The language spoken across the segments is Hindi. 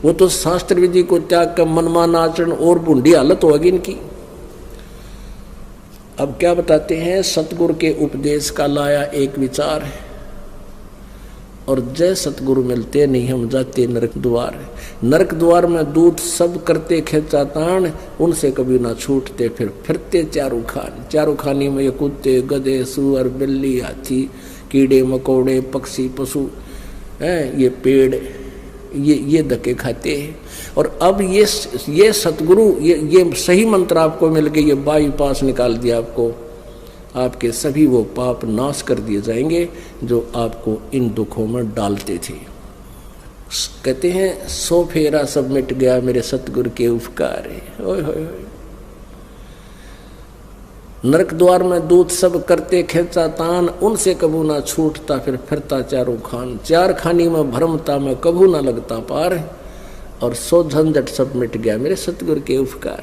वो तो शास्त्र विधि को त्याग कर मनमाना आचरण और बूढ़ी हालत होगी इनकी। अब क्या बताते हैं, सतगुरु के उपदेश का लाया एक विचार है, और जय सतगुरु मिलते नहीं हम जाते नरक द्वार। नरक द्वार में दूत सब करते खेचा तान, उनसे कभी ना छूटते फिर फिरते चारों खान। चारों खानी में ये कुत्ते गधे सुअर बिल्ली हाथी कीड़े मकोड़े पक्षी पशु हैं, ये पेड़ ये धक्के खाते हैं। और अब ये सतगुरु ये सही मंत्र आपको मिल गए, ये बाईपास निकाल दिया आपको, आपके सभी वो पाप नाश कर दिए जाएंगे जो आपको इन दुखों में डालते थे। कहते हैं 100 फेरा सब मिट गया मेरे सतगुरु के उपकार है। ओए होए होए। नरक द्वार में दूत सब करते खेचा तान, उनसे कबू ना छूटता फिर फिरता चारों खान। चार खानी में भरमता में कबू ना लगता पार, और 100 झंझट सब मिट गया मेरे सतगुरु के उपकार।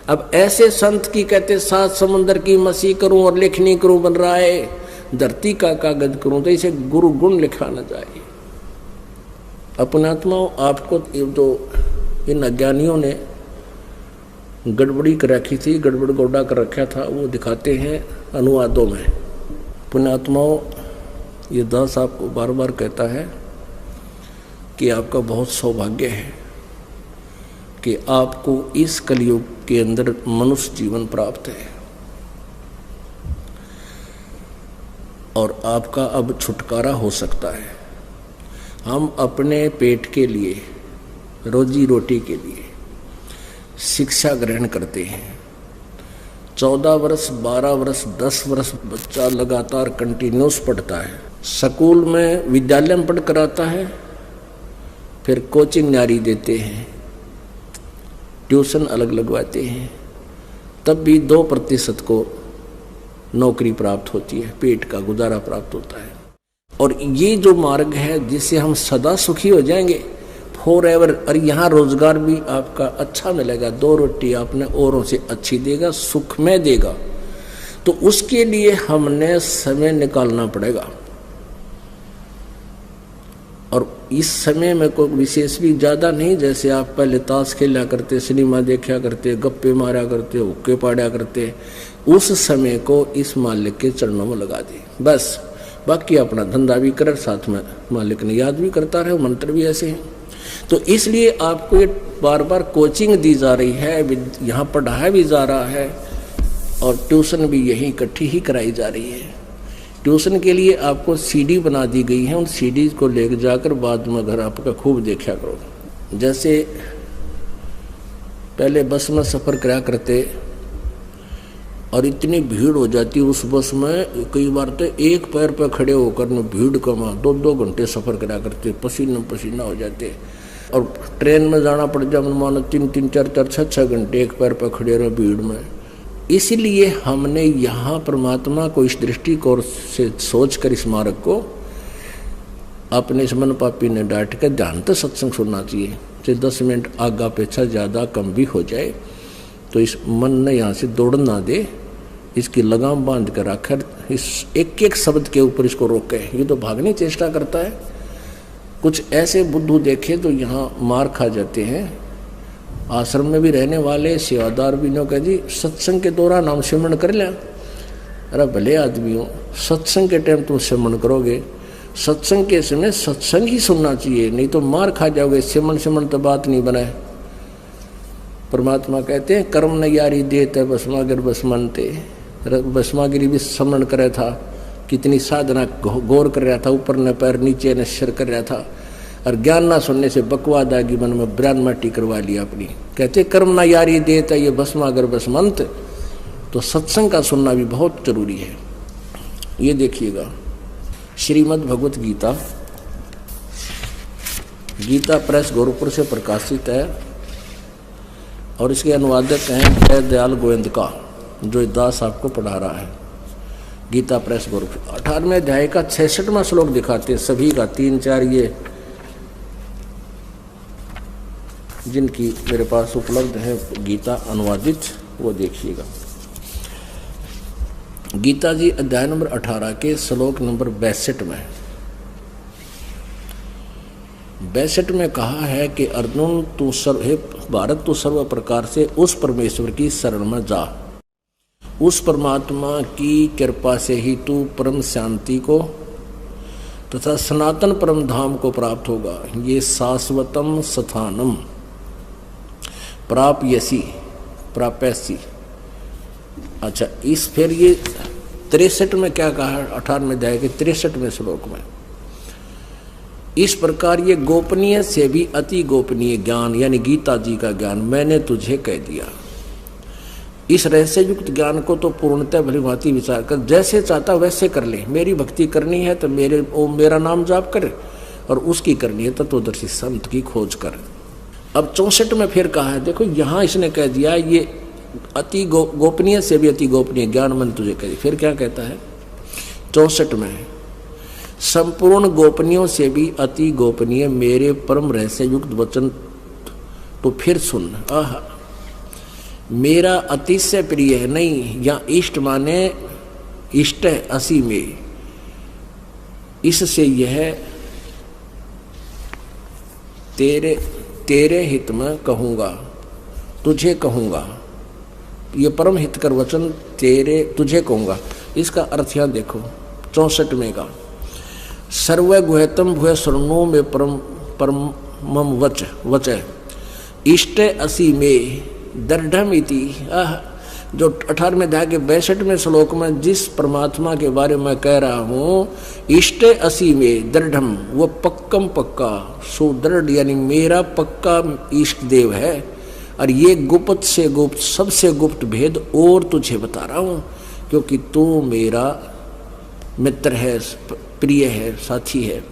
अब ऐसे संत की कहते 7 समंदर की मसी करूं और लेखनी करूं बन रहा है, धरती का कागज करूं, तो इसे गुरु गुण लिखा न जाए। अपने आत्माओं, आपको जो इन अज्ञानियों ने गड़बड़ी कर रखी थी, गड़बड़ गोडा कर रखा था, वो दिखाते हैं अनुवादों में। पुण्यात्माओं, ये दास आपको बार बार कहता है कि आपका बहुत सौभाग्य है कि आपको इस कलयुग के अंदर मनुष्य जीवन प्राप्त है, और आपका अब छुटकारा हो सकता है। हम अपने पेट के लिए, रोजी रोटी के लिए शिक्षा ग्रहण करते हैं। 14 वर्ष 12 वर्ष 10 वर्ष बच्चा लगातार कंटिन्यूस पढ़ता है। स्कूल में विद्यालय में पढ़ कर आता है, फिर कोचिंग जारी देते हैं, ट्यूशन अलग लगवाते हैं, तब भी 2% को नौकरी प्राप्त होती है, पेट का गुजारा प्राप्त होता है। और ये जो मार्ग है जिससे हम सदा सुखी हो जाएंगे फॉर एवर, और यहाँ रोजगार भी आपका अच्छा मिलेगा, 2 रोटी आपने औरों से अच्छी देगा, सुख में देगा, तो उसके लिए हमने समय निकालना पड़ेगा। और इस समय में कोई विशेष भी ज़्यादा नहीं, जैसे आप पहले ताश खेला करते, सिनेमा देखा करते, गप्पे मारा करते, हुक्के पाड़ा करते, उस समय को इस मालिक के चरणों में लगा दे बस। बाकी अपना धंधा भी कर, साथ में मालिक ने याद भी करता रहे, मंत्र भी ऐसे हैं। तो इसलिए आपको ये बार बार कोचिंग दी जा रही है, यहाँ पढ़ाया भी जा रहा है, और ट्यूशन भी यही इकट्ठी ही कराई जा रही है। ट्यूशन के लिए आपको CD बना दी गई है, उन CD को लेकर जाकर बाद में घर आपका खूब देखा करो। जैसे पहले बस में सफ़र करा करते, और इतनी भीड़ हो जाती उस बस में, कई बार तो एक पैर पर खड़े होकर न भीड़ कमा 2-2 घंटे सफ़र करा करते, पसीना पसीना हो जाते। और ट्रेन में जाना पड़ जाए मानो 3-3, 4-4, 6-6 घंटे एक पैर पर खड़े रहे भीड़ में। इसलिए हमने यहाँ परमात्मा को इस दृष्टिकोण से सोच कर इस मार्ग को अपने इस मन पापी ने डांट कर ध्यान तो सत्संग सुनना चाहिए, चाहे 10 मिनट आगा पेछा ज़्यादा कम भी हो जाए, तो इस मन ने यहाँ से दौड़ ना दे, इसकी लगाम बांध कर आखिर इस एक शब्द के ऊपर इसको रोके। ये तो भागने की चेष्टा करता है। कुछ ऐसे बुद्धू देखे तो यहाँ मार खा जाते हैं। आश्रम में भी रहने वाले सेवादार भी नो कह जी सत्संग के दौरान हम सिमरण कर लें। अरे भले आदमी हो, सत्संग के टाइम तुम सिमरण करोगे, सत्संग के समय सत्संग ही सुनना चाहिए, नहीं तो मार खा जाओगे। सिमरण तो बात नहीं बनाए। परमात्मा कहते हैं कर्म न यारी देते भस्मागिर भस्मनते। भस्मागिरी भी स्मरण कर रहा था, कितनी साधना गौर कर रहा था, ऊपर न पैर नीचे न सिर कर रहा था, और ज्ञान ना सुनने से बकवाद आगी मन में ब्रान माटी करवा लिया अपनी। कहते कर्म ना यारी देता ये भस्मागर भस्मंत। तो सत्संग का सुनना भी बहुत जरूरी है। ये देखिएगा श्रीमद् भगवत गीता, गीता प्रेस गोरखपुर से प्रकाशित है, और इसके अनुवादक हैं जय दयाल गोविंदका, जो दास आपको पढ़ा रहा है। गीता प्रेस गोरखपुर 18वें अध्याय का 66वां श्लोक दिखाते हैं सभी का, 3-4 ये जिनकी मेरे पास उपलब्ध है गीता अनुवादित, वो देखिएगा। गीता जी अध्याय नंबर 18 के श्लोक नंबर 62 में 62 में कहा है कि अर्जुन तू हे भारत तू सर्व प्रकार से उस परमेश्वर की शरण में जा, उस परमात्मा की कृपा से ही तू परम शांति को तथा सनातन परम धाम को प्राप्त होगा। ये शाश्वतम स्थानम प्राप्यसी प्राप्यसी। अच्छा, इस फिर ये 63 में क्या कहा, 18वें अध्याय के 63वें श्लोक में, इस प्रकार ये गोपनीय से भी अति गोपनीय ज्ञान यानी गीता जी का ज्ञान मैंने तुझे कह दिया। इस रहस्य युक्त ज्ञान को तो पूर्णतः भली भांति विचार कर, जैसे चाहता वैसे कर ले। मेरी भक्ति करनी है तो मेरा नाम जाप कर, और उसकी करनी है तत्वदर्शी संत की खोज कर। अब 64 में फिर कहा है, देखो यहाँ इसने कह दिया ये अति गोपनीय से भी अति गोपनीय ज्ञान मैंने तुझे कह दिया। फिर क्या कहता है 64 में, संपूर्ण गोपनीयों से भी अति गोपनीय मेरे परम रहस्य युक्त वचन तो फिर सुन। आह, मेरा अतिशय प्रिय है, नहीं या इष्ट माने इष्ट है असी में, इससे यह तेरे हित में कहूँगा, तुझे कहूँगा, ये परम हितकर वचन तुझे कहूँगा। इसका अर्थ यहाँ देखो 64 में का, सर्वगुह्यतम भूय शरणों में परमम वच इष्ट असी में दृढ़म इति। जो 18वें अध्याय के 62वें श्लोक में जिस परमात्मा के बारे में कह रहा हूँ, इष्ट असी में दृढ़म, वो पक्कम पक्का, सुदृढ़ यानी मेरा पक्का इष्ट देव है। और ये गुप्त से गुप्त सबसे गुप्त भेद और तुझे बता रहा हूँ, क्योंकि तू मेरा मित्र है, प्रिय है, साथी है।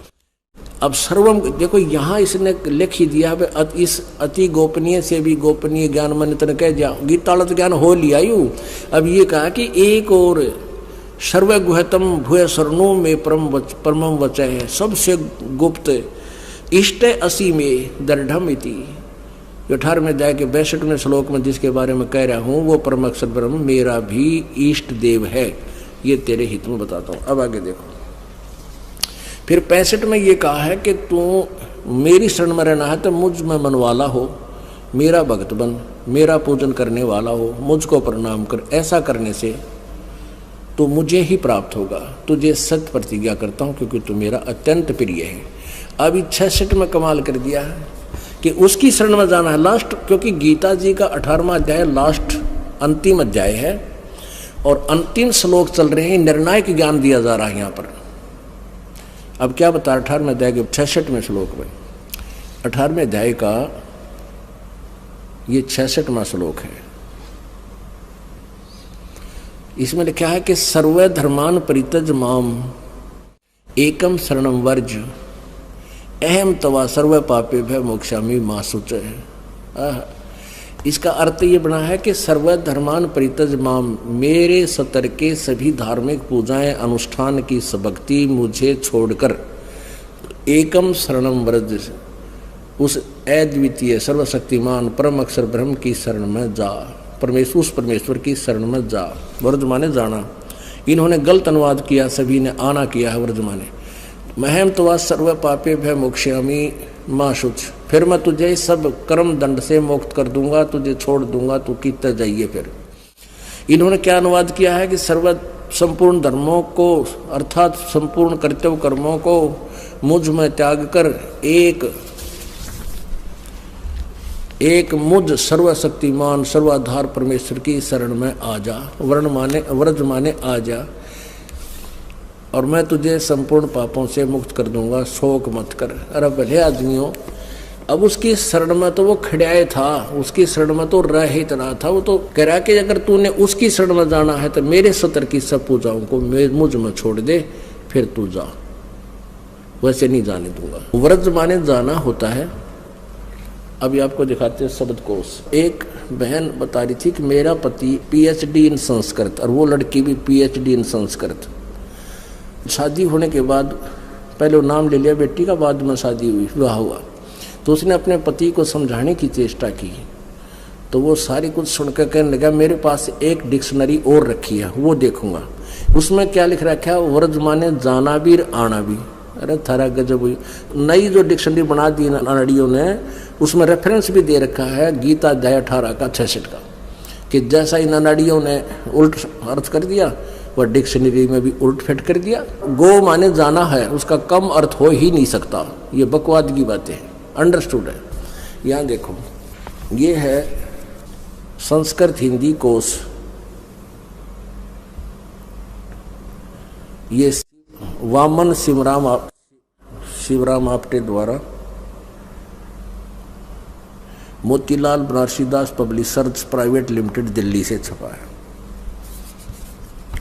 अब सर्वम देखो यहाँ इसने लिख ही दिया, इस अति गोपनीय से भी गोपनीय ज्ञान मन तन कह दिया, गीतालत ज्ञान हो लिया यू। अब ये कहा कि एक और सर्वगुह्यतम भूय शरणों में परमम वचय है, सबसे गुप्त इष्ट असी में दृढ़म इति। 18वें अध्याय के 62वें श्लोक में जिसके बारे में कह रहा हूँ वो परम अक्षर ब्रह्म मेरा भी इष्ट देव है। ये तेरे हित में बताता हूँ। अब आगे देखो, फिर 65 में ये कहा है कि तू मेरी शरण में रहना है तो मुझ में मन वाला हो, मेरा भक्त बन, मेरा पूजन करने वाला हो, मुझको प्रणाम कर। ऐसा करने से तो मुझे ही प्राप्त होगा। तुझे सत्य प्रतिज्ञा करता हूँ क्योंकि तू मेरा अत्यंत प्रिय है। अभी 66 में कमाल कर दिया कि उसकी शरण में जाना है लास्ट, क्योंकि गीता जी का 18वां अध्याय लास्ट अंतिम अध्याय है और अंतिम श्लोक चल रहे हैं, निर्णायक ज्ञान दिया जा रहा है यहाँ पर। अब क्या बता 18वें अध्याय के 66वें श्लोक में, 18वें अध्याय का ये 66वां श्लोक है। इसमें लिखा है कि सर्व धर्मान परित्यज माम एकम शरणम वर्ज अहम तवा सर्व पापे भय मोक्षामि मा शुच है। इसका अर्थ ये बना है कि सर्व धर्मान परित्यज माम, मेरे सतर के सभी धार्मिक पूजाएं अनुष्ठान की भक्ति मुझे छोड़कर एकम शरणम व्रज, उस अद्वितीय सर्वशक्तिमान परम अक्षर ब्रह्म की शरण में जा, उस परमेश्वर की शरण में जा। व्रज माने जाना, इन्होंने गलत अनुवाद किया, सभी ने आना किया है व्रज माने। महम तवा सर्व पापे भय मोक्षामि माँ शुच, फिर मैं तुझे सब कर्म दंड से मुक्त कर दूंगा, तुझे छोड़ दूंगा, तू कितना जाइए। फिर इन्होंने क्या अनुवाद किया है कि सर्व संपूर्ण धर्मों को अर्थात संपूर्ण कर्तव्य कर्मों को मुझ में त्याग कर एक मुझ सर्वशक्तिमान सर्वाधार परमेश्वर की शरण में आ जा। व्रज माने आ जा, और मैं तुझे संपूर्ण पापों से मुक्त कर दूंगा, शोक मत कर। अरे भले आदमियों, अब उसकी शरण में तो वो खड़ाए था, उसकी शरण में तो रह ही रहा था। वो तो कह रहा कि अगर तूने उसकी शरण में जाना है तो मेरे सतर की सब पूजाओं को मुझ में छोड़ दे, फिर तू जा, वैसे नहीं जाने दूंगा। व्रज माने जाना होता है। अभी आपको दिखाते हैं शब्द कोश। एक बहन बता रही थी कि मेरा पति PhD इन संस्कृत और वो लड़की भी PhD इन संस्कृत। शादी होने के बाद पहले वो नाम ले लिया बेटी का, बाद में शादी हुई, विवाह हुआ, तो उसने अपने पति को समझाने की चेष्टा की, तो वो सारी कुछ सुनकर कहने लगा मेरे पास एक डिक्शनरी और रखी है, वो देखूंगा। उसमें क्या लिख रखा है, व्रज माने जाना भी आना भी। अरे थारा गजब हुई। नई जो डिक्शनरी बना दी नानाड़ियों ने, उसमें रेफरेंस भी दे रखा है गीता अध्याय 18 का 66 का, कि जैसा ही नानाड़ियों ने उल्ट अर्थ कर दिया, वह डिक्शनरी में भी उल्ट फेट कर दिया। गो माने जाना है, उसका कम अर्थ हो ही नहीं सकता। ये बकवाद की बातें हैं, अंडरस्टूड है। यहाँ देखो, ये है संस्कृत हिंदी कोश, ये वामन शिवराम आपटे द्वारा Motilal Banarsidas publishers private limited Delhi से छपा है।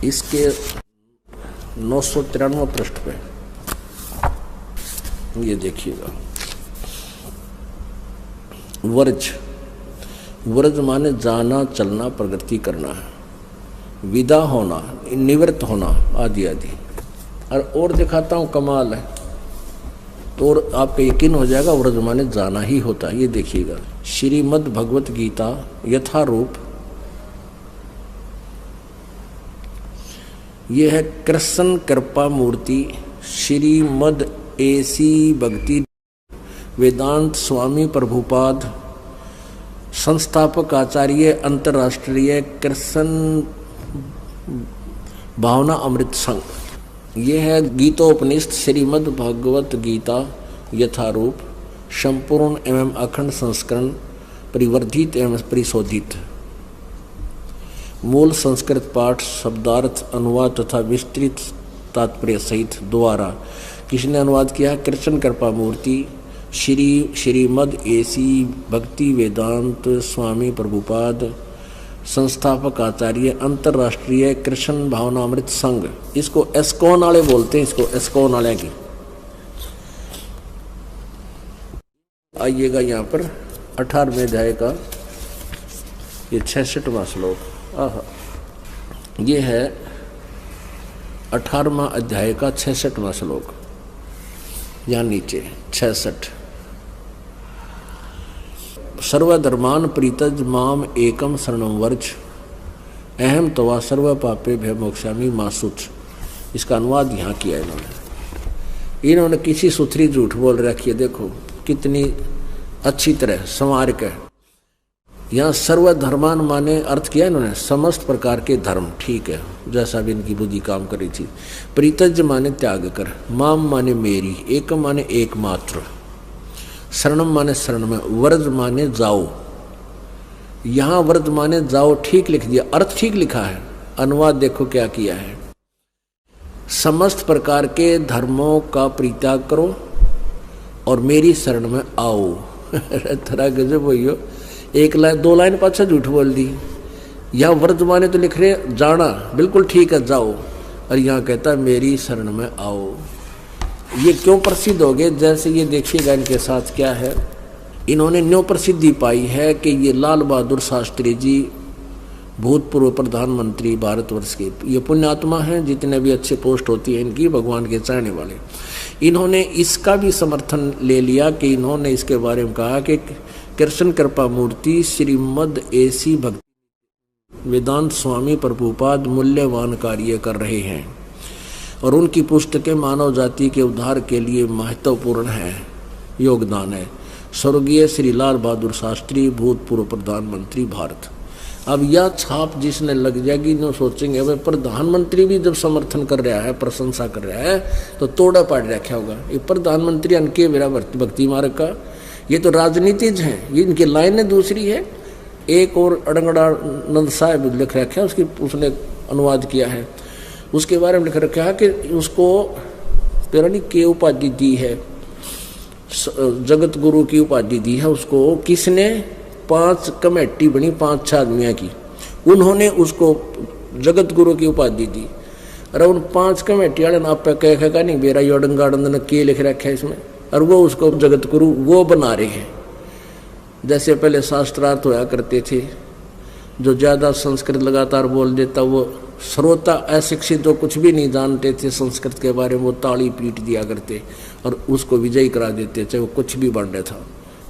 इसके 993 पृष्ठ पे ये देखिएगा, वर्ज माने जाना, चलना, प्रगति करना है, विदा होना, निवृत्त होना आदि आदि। और दिखाता हूँ, कमाल है, तो और आपको यकीन हो जाएगा व्रज माने जाना ही होता है। ये देखिएगा, श्रीमद् भगवत गीता यथारूप, ये है कृष्ण कृपा मूर्ति श्रीमद् एसी भक्ति वेदांत स्वामी प्रभुपाद संस्थापक आचार्य अंतर्राष्ट्रीय कृष्ण भावना अमृत संघ। ये है गीतोपनिषद श्रीमद् भगवत गीता यथारूप, संपूर्ण एवं अखंड संस्करण, परिवर्धित एवं परिशोधित, मूल संस्कृत पाठ, शब्दार्थ, अनुवाद तथा विस्तृत तात्पर्य सहित द्वारा किसने अनुवाद किया? कृष्ण कृपा मूर्ति श्रीमद् एसी भक्ति वेदांत स्वामी प्रभुपाद संस्थापक आचार्य अंतर्राष्ट्रीय कृष्ण भावना अमृत संघ। इसको एस्कॉन वाले बोलते हैं, इसको एस्कॉन वाले की। आइएगा यहाँ पर 18वें अध्याय का ये 66वां श्लोक। आहा, ये है 18वां अध्याय का 66वां श्लोक, यहाँ नीचे 66। सर्वधर्मान प्रीतज माम एकम शरणम वर्ज अहम तवा सर्व पापे भय मोक्षामि मासुच। इसका अनुवाद यहाँ किया इन्होंने किसी सुथरी झूठ बोल रखी है, देखो कितनी अच्छी तरह संवार के। यहाँ सर्वधर्मान माने अर्थ किया इन्होंने समस्त प्रकार के धर्म, ठीक है, जैसा भी इनकी बुद्धि काम करी थी। प्रीतज माने त्याग कर, माम माने मेरी, एकम माने एकमात्र, शरणम माने शरण में, वर्ज माने जाओ। यहाँ वर्ज माने जाओ ठीक लिख दिया, अर्थ ठीक लिखा है, अनुवाद देखो क्या किया है। समस्त प्रकार के धर्मों का परित्याग करो और मेरी शरण में आओ। थोड़ा गजब भैया, एक लाइन 2 लाइन पाछा झूठ बोल दी। यहाँ वर्ज माने तो लिख रहे जाना, बिल्कुल ठीक है, जाओ, और यहाँ कहता मेरी शरण में आओ। ये क्यों प्रसिद्ध हो गए? जैसे ये देखिएगा इनके साथ क्या है, इन्होंने न्यों प्रसिद्धि पाई है कि ये लाल बहादुर शास्त्री जी भूतपूर्व प्रधानमंत्री भारतवर्ष के, ये पुण्यात्मा हैं, जितने भी अच्छे पोस्ट होती है इनकी, भगवान के चाहने वाले। इन्होंने इसका भी समर्थन ले लिया कि इन्होंने इसके बारे में कहा कि कृष्ण कृपा मूर्ति श्रीमद् एसी भक्ति वेदांत स्वामी प्रभुपाद मूल्यवान कार्य कर रहे हैं और उनकी पुस्तकें मानव जाति के उद्धार के लिए महत्वपूर्ण है, योगदान है। स्वर्गीय श्री लाल बहादुर शास्त्री भूतपूर्व प्रधानमंत्री भारत। अब यह छाप जिसने लग जाएगी न सोचेंगे भाई प्रधानमंत्री भी जब समर्थन कर रहा है, प्रशंसा कर रहा है, तो तोड़ा पाड़ रखा होगा। ये प्रधानमंत्री अनके मेरा भक्ति मार्ग का, ये तो राजनीतिज हैं, ये इनकी लाइनें दूसरी है। एक और अड़ंगड़ा नंद साहब लिख रखा है, उसने अनुवाद किया है, उसके बारे में लिख रखा है कि उसको पेरानी के उपाधि दी है, जगत गुरु की उपाधि दी है उसको। किसने? 5 कमेटी बनी 5-6 आदमियों की, उन्होंने उसको जगत गुरु की उपाधि दी। अरे उन 5 कमेटी वाले आप कहेगा नहीं बेरा योडंगाड़ंद ने के लिख रखा है इसमें, और वो उसको जगत गुरु वो बना रहे हैं। जैसे पहले शास्त्रार्थ होया करते थे, जो ज़्यादा संस्कृत लगातार बोल देता वो श्रोता अशिक्षित जो कुछ भी नहीं जानते थे संस्कृत के बारे में, वो ताली पीट दिया करते और उसको विजयी करा देते, चाहे वो कुछ भी बन रहा था,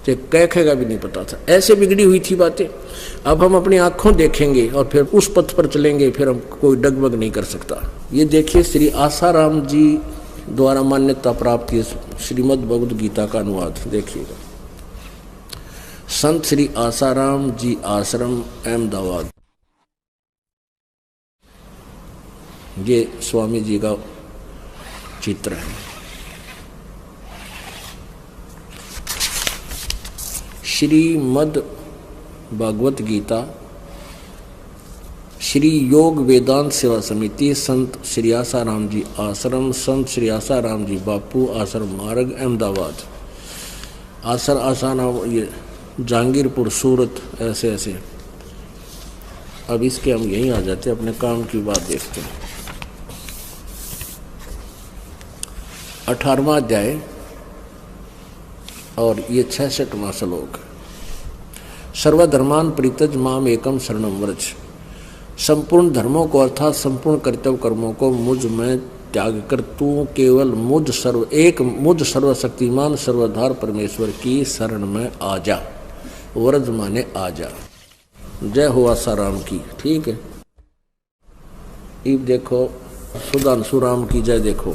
चाहे कहेगा भी नहीं पता था। ऐसे बिगड़ी हुई थी बातें। अब हम अपनी आँखों देखेंगे और फिर उस पथ पर चलेंगे, फिर हम कोई डगमग नहीं कर सकता। ये देखिए श्री आसाराम जी द्वारा मान्यता प्राप्त श्रीमद् भगवद गीता का अनुवाद देखिएगा। संत श्री आसाराम जी आश्रम अहमदाबाद, ये स्वामी जी का चित्र है। श्रीमद् भागवत गीता श्री योग वेदांत सेवा समिति, संत श्री आसाराम जी आश्रम, संत श्री आसाराम जी बापू आश्रम मार्ग अहमदाबाद, आसाराम ये जहांगीरपुर सूरत, ऐसे ऐसे। अब इसके हम यहीं आ जाते हैं, अपने काम की बात देखते हैं। 18वां अध्याय और ये 66वां श्लोक। सर्वधर्मान परित्यज माम एकम शरणम व्रज। संपूर्ण धर्मों को अर्थात संपूर्ण कर्तव्य कर्मों को मुझ में त्याग कर तू केवल मुझ सर्वशक्तिमान सर्वधार परमेश्वर की शरण में आ जा। व्रज माने आ जा। जय हो आसाराम की। ठीक है, अब देखो सुधांशु राम की जय देखो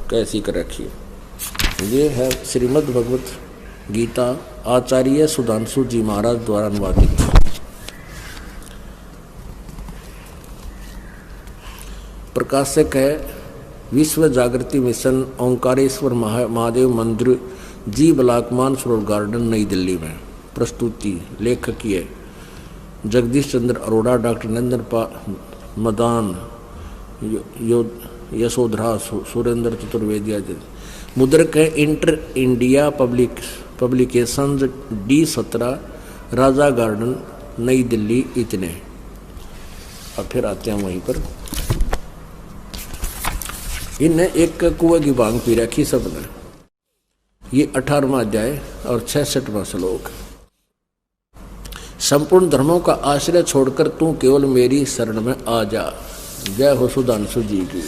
कैसी कर रखी है। ये है श्रीमद् भगवत गीता आचार्य सुधांशु जी महाराज द्वारा अनुवादित। प्रकाशक है विश्व जागृति मिशन, ओंकारेश्वर महादेव मंदिर, जी ब्लॉक मानसरोवर गार्डन, नई दिल्ली में। प्रस्तुति लेखक ये जगदीश चंद्र अरोड़ा, डॉक्टर नरेंद्र मदान, यशोधरा, सुरेंद्र चतुर्वेदी आदि। मुद्रक है इंटर इंडिया पब्लिकेशंस, D17, राजा गार्डन, नई दिल्ली। इतने। अब फिर आते हैं वहीं पर। इन्हें एक कुएं की भांग पी रखी सबने। ये 18वां अध्याय और 66वां श्लोक। संपूर्ण धर्मों का आश्रय छोड़कर तू केवल मेरी शरण में आ जा। जय हो सुधांशु जी की।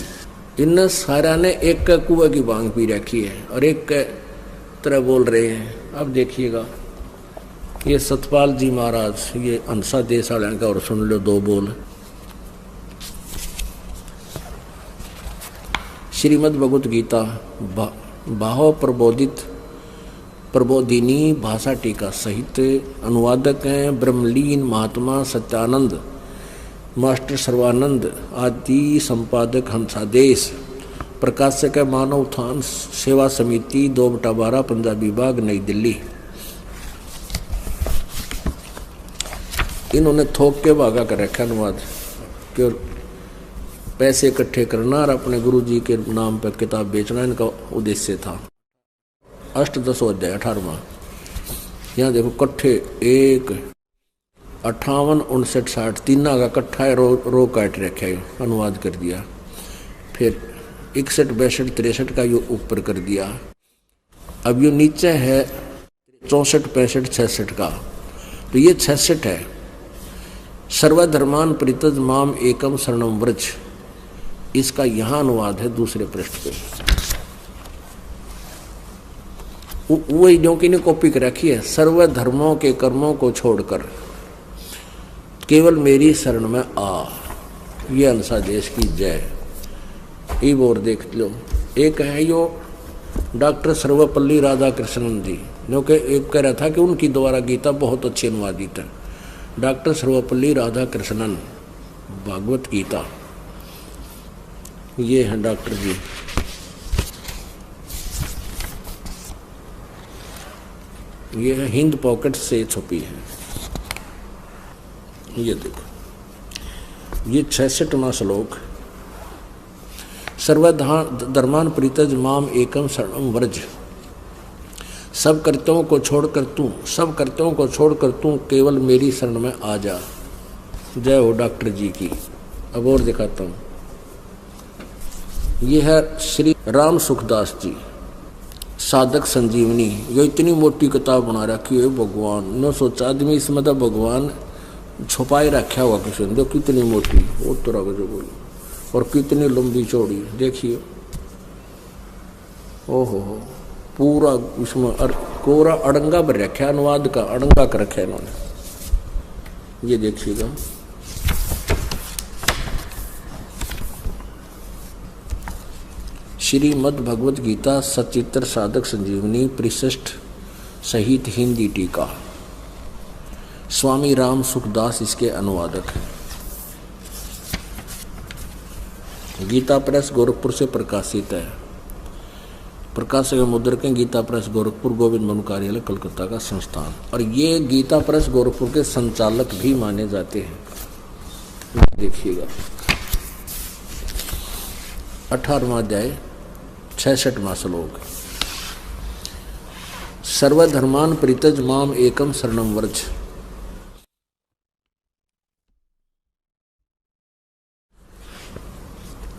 इन सारा ने एक कुएं की भांग पी रखी है और एक तरह बोल रहे हैं। अब देखिएगा, ये सतपाल जी महाराज, ये हंसा देश वाले का, और सुन लो दो बोल। श्रीमद् भगवत गीता बाहो प्रबोधिनी भाषा टीका सहित। अनुवादक हैं ब्रह्मलीन महात्मा सत्यानंद, मास्टर सर्वानंद आदि। संपादक हंसादेश। प्रकाशक है मानव उत्थान सेवा समिति, 2/12, पंजाबी बाग, नई दिल्ली। इन्होंने थोक के भागा कर रखा अनुवाद, क्यों पैसे इकट्ठे करना और अपने गुरु जी के नाम पर किताब बेचना इनका उद्देश्य था। अष्टदशो अध्याय 18वां। यहाँ देखो कट्ठे 1, 58, 59, 60 तीना का कट्ठा है, रो काट रखा है, अनुवाद कर दिया। फिर 61, 62, 63 का ये ऊपर कर दिया। अब ये नीचे है 64, 65, 66 का, तो ये 66 है। सर्वधर्मान परित्यज माम एकम शरणम व्रज। इसका यहाँ अनुवाद है दूसरे पृष्ठ पे। वही जो कि ने कॉपी कर रखी है। सर्वधर्मों के कर्मों को छोड़कर केवल मेरी शरण में आ। ये हंसा देश की जय। एक और देख लो, एक है यो डॉक्टर सर्वपल्ली राधाकृष्णन जी, जो कि एक कह रहा था कि उनकी द्वारा गीता बहुत अच्छी अनुवादित है। डॉक्टर सर्वपल्ली राधाकृष्णन, भागवत गीता। ये हैं डॉक्टर जी। ये है हिंद पॉकेट से छपी है। ये देखो, ये 66वां श्लोक। सर्वधर्मान परित्यज माम एकम शरणम व्रज। सब कर्तव्यों को छोड़कर तू केवल मेरी शरण में आ जा। जय हो डॉक्टर जी की। अब और दिखाता हूँ। ये है श्री राम सुखदास जी, साधक संजीवनी। ये इतनी मोटी किताब बना रखी है भगवान ने, सोचा आदमी इसमें तो भगवान छुपाए रखा हुआ किसी ने। कितनी मोटी, वो तरह का जो बोली, और कितनी लंबी चौड़ी देखिए। ओहो हो, पूरा इसमें कोरा अड़ंगा भर रखा है, अनुवाद का अड़ंगा कर रखा है इन्होंने। ये देखिएगा, श्रीमद् भगवद गीता सचित्र साधक संजीवनी परिशिष्ट सहित हिंदी टीका, स्वामी राम सुखदास इसके अनुवादक हैं। गीता प्रेस गोरखपुर से प्रकाशित है। प्रकाशक मुद्रक गीता प्रेस गोरखपुर, गोविंद मनु कार्यालय कलकत्ता का संस्थान। और ये गीता प्रेस गोरखपुर के संचालक भी माने जाते हैं। देखिएगा 18वां अध्याय 66वां श्लोक। सर्वधर्मान परित्यज माम एकम शरणम व्रज।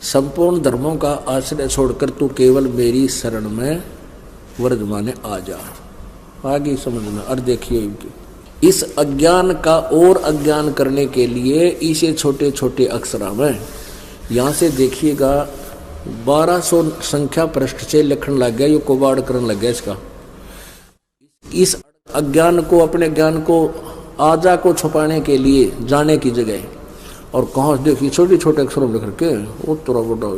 संपूर्ण धर्मों का आश्रय छोड़कर तू केवल मेरी शरण में व्रज माने आ जा। आगे समझना। और देखिए इस अज्ञान का और अज्ञान करने के लिए इसे छोटे छोटे अक्षरों में यहाँ से देखिएगा 1200 संख्या पृष्ठ से लिखने लग गया। ये कोबाड़ करने लग गया इसका। इस अज्ञान को, अपने ज्ञान को, आजा को छुपाने के लिए जाने की जगह और कहाँ देखिए छोटे छोटे अक्षरों में लिख के वो थोड़ा बड़ा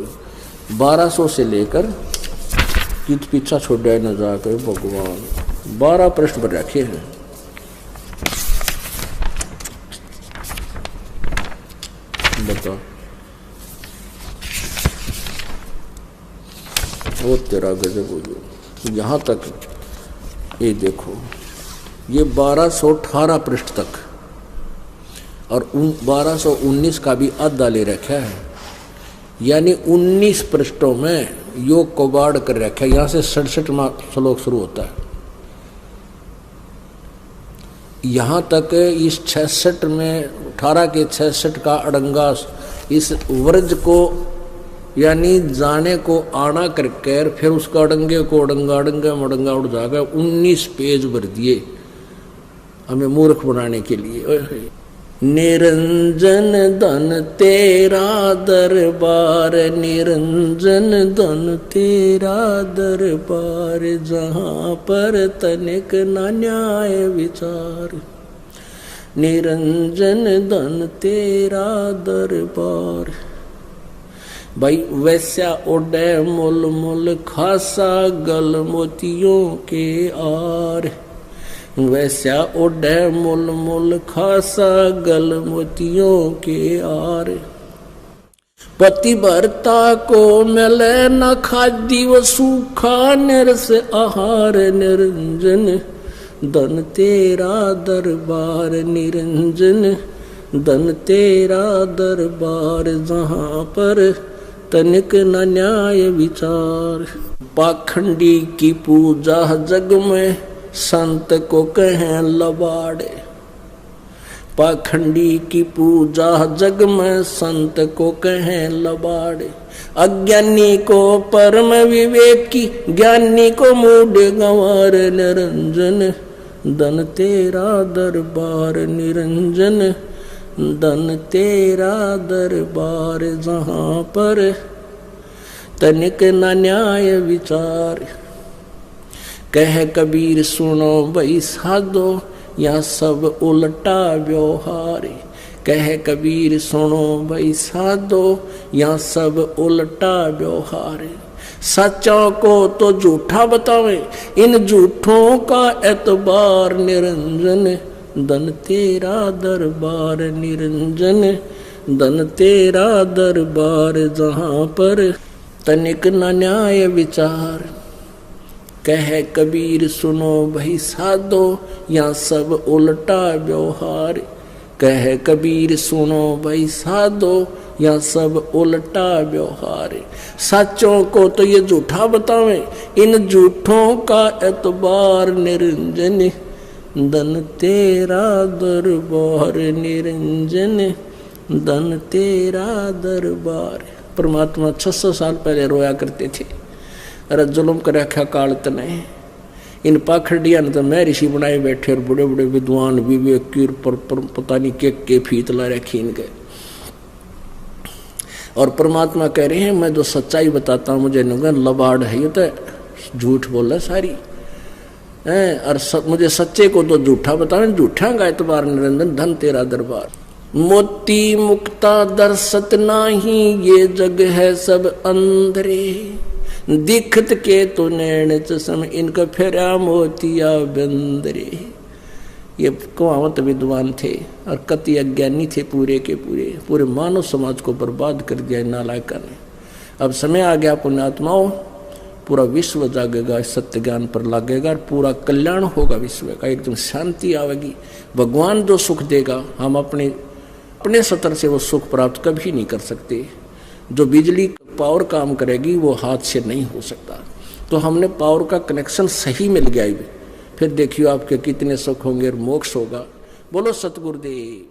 1200 से लेकर पीछा छोड़ जाए न जाकर भगवान 12 पृष्ठ पर रखे हैं। बता वो तेरा गजब हो गया। यहाँ तक ये देखो, ये 1218 पृष्ठ तक और 1219 का भी आधा ले रखा है, यानी 19 पृष्ठों में योग कबाड़ कर रखा है। यहाँ से 67वां श्लोक शुरू होता है। यहाँ तक इस 66 में 18 के 66 का अड़ंगा इस व्रज को यानी जाने को आना करके फिर उसका अड़ंगे को अड़ंगा मड़ंगा उड़ जाएगा। 19 पेज भर दिए हमें मूर्ख बनाने के लिए। निरंजन धन तेरा दरबार, निरंजन धन तेरा दरबार, जहाँ पर तनिक न न्याय विचार, निरंजन धन तेरा दरबार। भाई वैसा ओडे मुल मुल खासा गल मोतियों के आर, वैसा ओडे मुल मुल खासा गल मोतियों के आर। पतिव्रता को मिले न खादी व सूखा निरस आहार, निरंजन धन तेरा दरबार, निरंजन धन तेरा दरबार, जहाँ पर तनिक न न्याय विचार। पाखंडी की पूजा जग में संत को कहें लबाड़े, पाखंडी की पूजा जग में संत को कहें लबाड़े। अज्ञानी को परम विवेकी, ज्ञानी को मूढ़ गंवार, निरंजन धन तेरा दरबार, निरंजन धन तेरा दरबार, जहाँ पर तनिक न न्याय विचार। कह कबीर सुनो भाई साधो, या सब उल्टा व्यवहार, कह कबीर सुनो भाई साधो, या सब उल्टा व्यवहार। सच्चों को तो झूठा बतावे, इन झूठों का एतबार, निरंजन धन तेरा दरबार, निरंजन धन तेरा दरबार, जहाँ पर तनिक न न्याय विचार। कह कबीर सुनो भाई साधो, या सब उल्टा व्यवहार, कह कबीर सुनो भाई साधो, या सब उल्टा व्यवहार। सच्चों को तो ये झूठा बतावे, इन झूठों का एतबार, निरंजन धन तेरा दरबार, निरंजन धन तेरा दरबार। परमात्मा 600 साल पहले रोया करते थे, अरे जुल्म कर रखा काल तने। इन पाखंडिया ने तो मैं ऋषि बनाए बैठे और बड़े बड़े विद्वान विवेक की पर पता नहीं के फीत ला रखी इनके। और परमात्मा कह रहे हैं मैं जो सच्चाई बताता हूँ मुझे नहीं लबाड़ है, ये तो झूठ बोल रहा सारी है। और मुझे सच्चे को तो झूठा बताओ, झूठा का एतबार, निरंजन धन तेरा दरबार। मोती मुक्ता दर्शत नाही, ये जग है सब अंधरे, दिखत के तो नैन चश्म इनका फेरा मोतिया बंदरे। ये कहावत विद्वान थे और कति अज्ञानी थे पूरे के पूरे मानव समाज को बर्बाद कर दिया नालायका ने। अब समय आ गया पुण्यात्माओं, पूरा विश्व जागेगा, सत्य ज्ञान पर लागेगा और पूरा कल्याण होगा विश्व का, एकदम शांति आवेगी। भगवान जो सुख देगा हम अपने स्तर से वो सुख प्राप्त कभी नहीं कर सकते। जो बिजली पावर काम करेगी वो हाथ से नहीं हो सकता। तो हमने पावर का कनेक्शन सही मिल गया, फिर देखियो आपके कितने सुख होंगे और मोक्ष होगा। बोलो सतगुरुदेव।